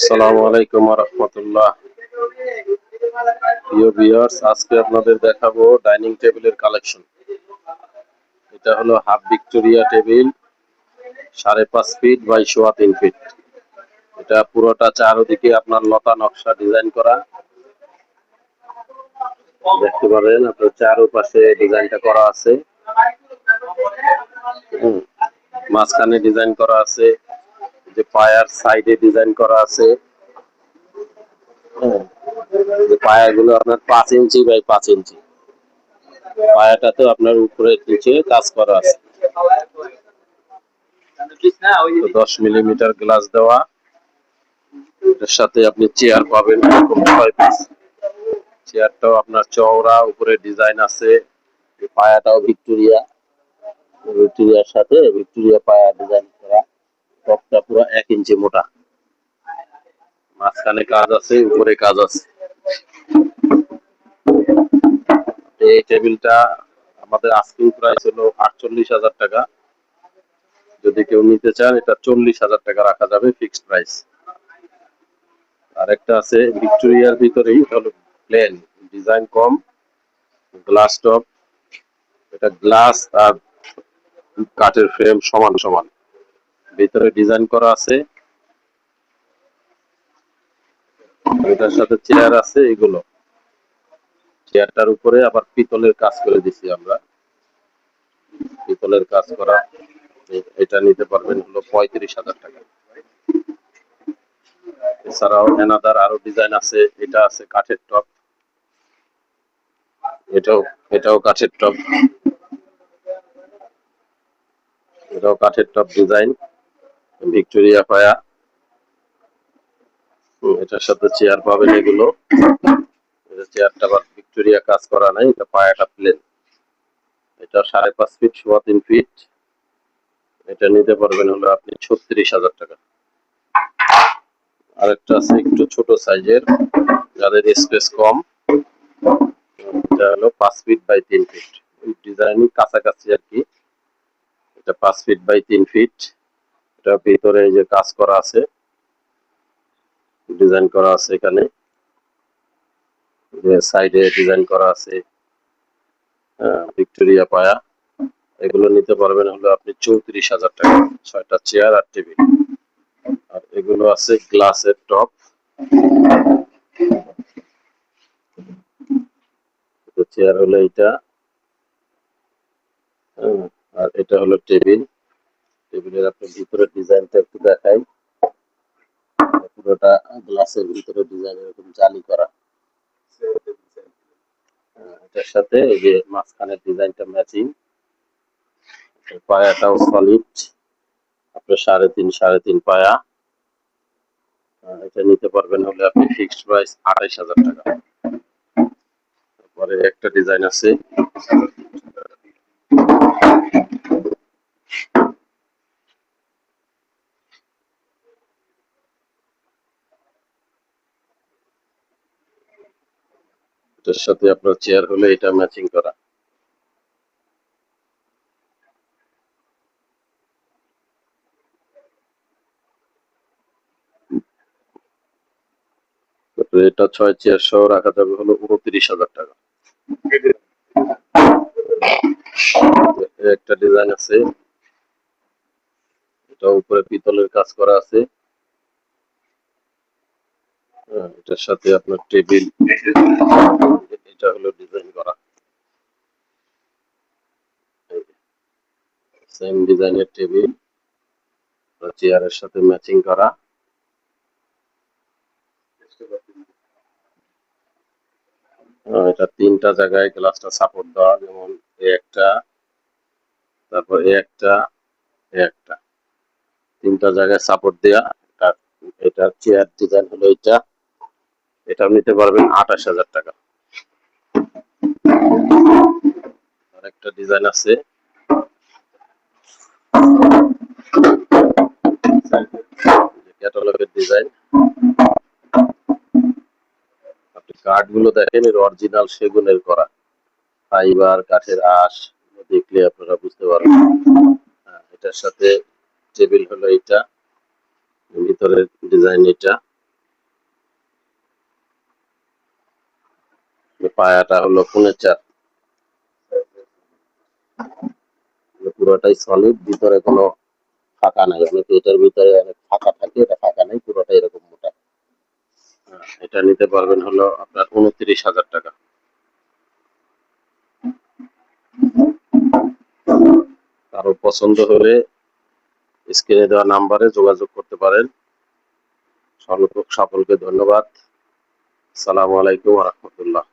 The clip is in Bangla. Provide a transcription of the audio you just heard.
আসসালামু আলাইকুম ওয়া রাহমাতুল্লাহ। প্রিয় ভিউয়ার্স, আজকে আপনাদের দেখাবো ডাইনিং টেবিলের কালেকশন। এটা হলো half Victoria table, 5.5 feet by 3.25 feet. এটা পুরোটা চারদিকে আপনার লতা নকশা ডিজাইন করা। দেখতে পারেন আপনার চারপাশে ডিজাইনটা করা আছে। মাঝখানে ডিজাইন করা আছে, যে পায়ার সাইডে ডিজাইন করা আছে। যে পায়াগুলো আপনার 5 ইঞ্চি বাই 5 ইঞ্চি। পায়াটাতে আপনার উপরে নিচে কাজ করা আছে। 10 মিলিমিটার গ্লাস দেওয়া। এর সাথে আপনি চেয়ার পাবেন এরকম 6 পিস। চেয়ারটাও আপনার চওড়া, উপরে ডিজাইন আছে। পায়াটাও ভিক্টোরিয়ার সাথে ভিক্টোরিয়া পায়া ডিজাইন করা। টপটা পুরো 1 ইঞ্চি মোটা। মাঝখানে কাজ আছে, উপরে কাজ আছে। এই টেবিলটা আমাদের আস্কিং প্রাইস হলো 48,000 টাকা। যদি কেউ নিতে চান, এটা 40,000 টাকা রাখা যাবে, ফিক্সড প্রাইস। আরেকটা আছে ভিক্টোরিয়ার ভিতরেই, হলো প্লেন, ডিজাইন কম, গ্লাস টপ। এটা গ্লাস আর কাঠের ফ্রেম সমান সমান, ভিতরে ডিজাইন করা আছে। এটার সাথে চেয়ার আছে। এগুলো চেয়ারটার উপরে আবার পিতলের কাজ করে দিছি আমরা, পিতলের কাজ করা। এটা নিতে পারবেন হলো 35,000 টাকা। এছাড়াও এনাদার আরো ডিজাইন আছে। এটা আছে কাঠের টপ, এটাও কাঠের টপ, এটাও কাঠের টপ ডিজাইন, ভিক্টোরিয়া পায়া। এটার সাথে চেয়ার পাবেন এগুলো। চেয়ারটা আবার ভিক্টোরিয়া কাজ করা নাই, এটা পায়াটা প্লেন। এটা 5.5 ফিট 3.25 ফিট। এটা নিতে পারবেন হলো আপনি 36,000 টাকা। আরেকটা আছে একটু ছোট সাইজের, যাদের স্পেস কম। এটা হলো 5 ফিট বাই 3 ফিট, ওই ডিজাইনই কাছাকাছি আর কি। এটা 5 ফিট বাই 3 ফিট। এটা ভিতরে এই যে কাজ করা আছে, ডিজাইন করা আছে। এখানে যে সাইডে ডিজাইন করা আছে, ভিক্টোরিয়া পায়া। এগুলো নিতে পারবেন হলো আপনি 34,000 টাকা। 6টা চেয়ার আর টেবিল। আর এগুলো আছে গ্লাসের টপ। চেয়ার হলো এটা, আর এটা হলো টেবিল। টেবিলের আপনার ভিতরে ডিজাইনটা একটু দেখাই। পুরোটা গ্লাসের ভিতরে ডিজাইন এরকম জালি করা। এটার সাথে এই যে মাঝখানের ডিজাইনটা ম্যাচিং। পায়াটাও সলিড, আপনার 3.5 পায়া। এটা নিতে পারবেন হলে আপনি ফিক্সড প্রাইস 28,000 টাকা। তারপরে একটা ডিজাইন আছে, এটার সাথে আপনার চেয়ার হলে এটা ম্যাচিং করা। এটা 6 চেয়ার সহ রাখা যাবে হলো 29,000 টাকা। একটা ডিজাইন আছে, এটা উপরে পিতলের কাজ করা আছে। এটার সাথে আপনার টেবিল, এটা হলো ডিজাইন করা, সেম ডিজাইনের টেবিল, চেয়ারের সাথে ম্যাচিং করা। এটা 3টা জায়গায় গ্লাসটা সাপোর্ট দেওয়া, যেমন একটা, তারপর একটা, একটা, 3টা জায়গায় সাপোর্ট দেওয়া। এটা চেয়ার ডিজাইন হলো এটা। এটাও নিতে পারবেন 28,000 টাকা। আরেকটা ডিজাইন আছে, ক্যাটালগের ডিজাইন। আপনি কাঠগুলো দেখেন, এর অরিজিনাল সেগুনের করা, ফাইবার কাঠের আঁশ, দেখলে আপনারা বুঝতে পারবেন। এটার সাথে টেবিল হলো এটা, ভিতরের ডিজাইন এটা। পায়াটা হলো 4.5। পুরোটাই সলিড, ভিতরে কোনো ফাঁকা নাই। অনেকে এটার ভিতরে অনেক ফাঁকা থাকে, এটা ফাঁকা নাই, পুরোটা এরকম মোটা। এটা নিতে পারবেন হলো আপনার 29,000 টাকা। কারো পছন্দ হলে স্ক্রিনে দেওয়া নাম্বারে যোগাযোগ করতে পারেন। সকলকে ধন্যবাদ। আসসালামু আলাইকুম ওয়া রাহমাতুল্লাহ।